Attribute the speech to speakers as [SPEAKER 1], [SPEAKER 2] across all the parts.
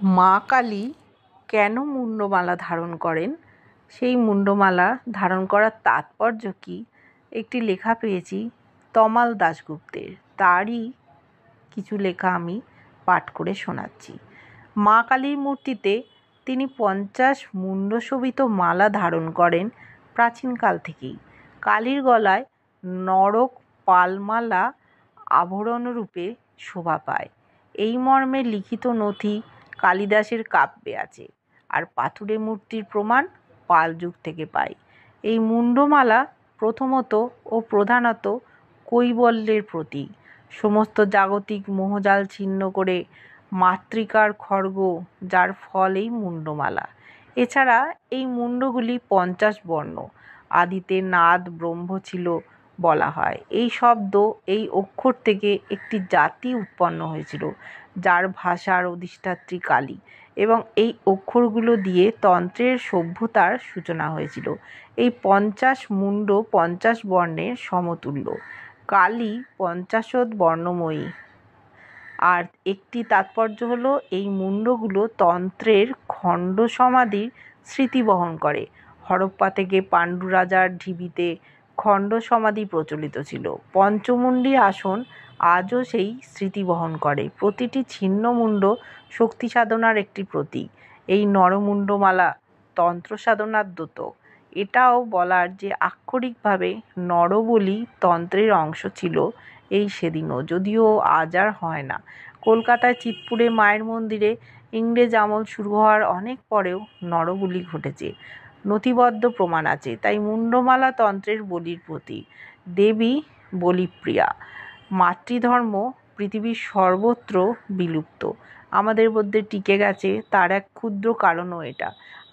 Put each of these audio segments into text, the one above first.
[SPEAKER 1] মা কালী কেন মুন্ডমালা ধারণ করেন, সেই মুন্ডমালা ধারণ করার তাৎপর্য কী, একটি লেখা পেয়েছি তমাল দাশগুপ্তের। তারই কিছু লেখা আমি পাঠ করে শোনাচ্ছি। মা কালীর মূর্তিতে তিনি 50 মুন্ডশোভিত মালা ধারণ করেন প্রাচীনকাল থেকেই। কালীর গলায় নরক পালমালা আভরণরূপে শোভা পায়। এই মর্মে লিখিত নথি কালিদাসের কাব্যে আছে, আর পাথুরে মূর্তির প্রমাণ পাল যুগ থেকে পাই। এই মুন্ডমালা প্রথমত ও প্রধানত কৈবল্যের প্রতীক। সমস্ত জাগতিক মোহজাল ছিন্ন করে মাতৃকার খড়গ, যার ফল এই মুন্ডমালা। এছাড়া এই মুন্ডগুলি 50 বর্ণ। আদিতে নাদ ব্রহ্ম ছিল বলা হয়। এই শব্দ, এই অক্ষর থেকে একটি জাতি উৎপন্ন হয়েছিল, যার ভাষার অধিষ্ঠাত্রী কালী, এবং এই অক্ষরগুলো দিয়ে তন্ত্রের সভ্যতার সূচনা হয়েছিল। এই 50 মুন্ড 50 বর্ণের সমতুল্য। কালী 50 বর্ণময়ী। আর একটি তাৎপর্য হলো, এই মুন্ডগুলো তন্ত্রের খণ্ড সমাধির স্মৃতি বহন করে। হরপ্পা থেকে পাণ্ডু রাজার ঢিবিতে খণ্ড সমাধি প্রচলিত ছিল। পঞ্চমুণ্ডী আসন আজও সেই স্মৃতি বহন করে। প্রতিটি ছিন্ন মুন্ড শক্তি সাধনার একটি প্রতীক। এই নরমুন্ডমালা তন্ত্র সাধনার দ্যোতক। এটাও বলার যে আক্ষরিকভাবে নরবলি তন্ত্রের অংশ ছিল এই সেদিনও, যদিও আজ আর হয় না। কলকাতায় চিৎপুরে মায়ের মন্দিরে ইংরেজ আমল শুরু হওয়ার অনেক পরেও নরবলি ঘটেছে, নথিবদ্ধ প্রমাণ আছে। তাই মুন্ডমালা তন্ত্রের বলির প্রতীক। দেবী বলিপ্রিয়া। মাতৃধর্ম পৃথিবীর সর্বত্র বিলুপ্ত, আমাদের মধ্যে টিকে গেছে তার এক ক্ষুদ্র কারণও এটা।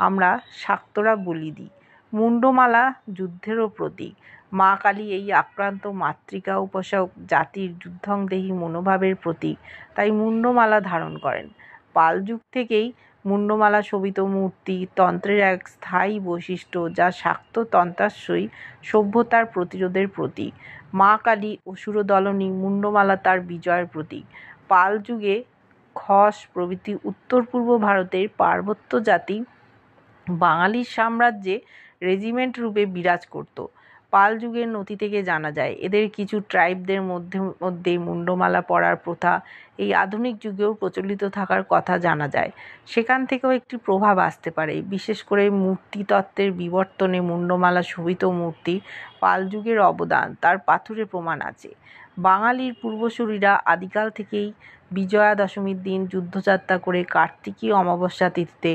[SPEAKER 1] আমরা শাক্তরা বলি দিই। মুন্ডমালা যুদ্ধেরও প্রতীক। মা কালী এই আক্রান্ত মাতৃকা উপাসক জাতির যুদ্ধংদেহী মনোভাবের প্রতীক, তাই মুন্ডমালা ধারণ করেন। পাল যুগ থেকেই মুন্ডমালা শোভিত মূর্তি তন্ত্রের এক স্থায়ী বৈশিষ্ট্য, যা শাক্ত তন্ত্রাশ্রয়ী সভ্যতার প্রতিরোধের প্রতীক। মা কালী অসুরদলনী, মুন্ডমালা তার বিজয়ের প্রতীক। পাল যুগে খস প্রভৃতি উত্তর পূর্ব ভারতের পার্বত্য জাতি বাঙালির সাম্রাজ্যে রেজিমেন্ট রূপে বিরাজ করত। পাল যুগের নথি থেকে জানা যায়, এদের কিছু ট্রাইবদের মধ্যে মুন্ডমালা পরার প্রথা এই আধুনিক যুগেও প্রচলিত থাকার কথা জানা যায়। সেখান থেকেও একটি প্রভাব আসতে পারে। বিশেষ করে মূর্তিতত্ত্বের বিবর্তনে মুন্ডমালা শোভিত মূর্তি পাল যুগের অবদান তার পাথুরে প্রমাণ আছে। বাঙালির পূর্বসূরীরা আদিকাল থেকেই বিজয়া দশমীর দিন যুদ্ধযাত্রা করে কার্তিকী অমাবস্যা তিথিতে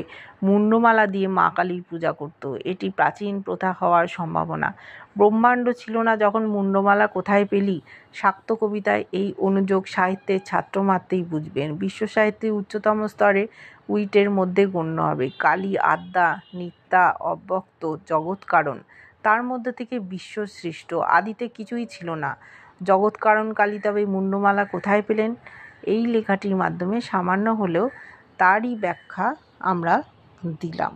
[SPEAKER 1] মুন্ডমালা দিয়ে মা কালীর পূজা করত। এটি প্রাচীন প্রথা হওয়ার সম্ভাবনা। ব্রহ্মাণ্ড ছিল না যখন মুন্ডমালা কোথায় পেলি? শাক্ত কবিতায় এই অনুযোগ সাহিত্যের ছাত্র মাত্রেই বুঝবেন। বিশ্ব সাহিত্যের উচ্চতম স্তরে উইটের মধ্যে গণ্য হবে। কালী আদ্যা, নিত্যা, অব্যক্ত, জগৎকারণ। তার মধ্যে থেকে বিশ্ব সৃষ্ট। আদিতে কিছুই ছিল না। জগৎকারণ কালী তবে মুন্ডমালা কোথায় পেলেন? এই লেখাটির মাধ্যমে সামান্য হলেও তারই ব্যাখ্যা আমরা দিলাম।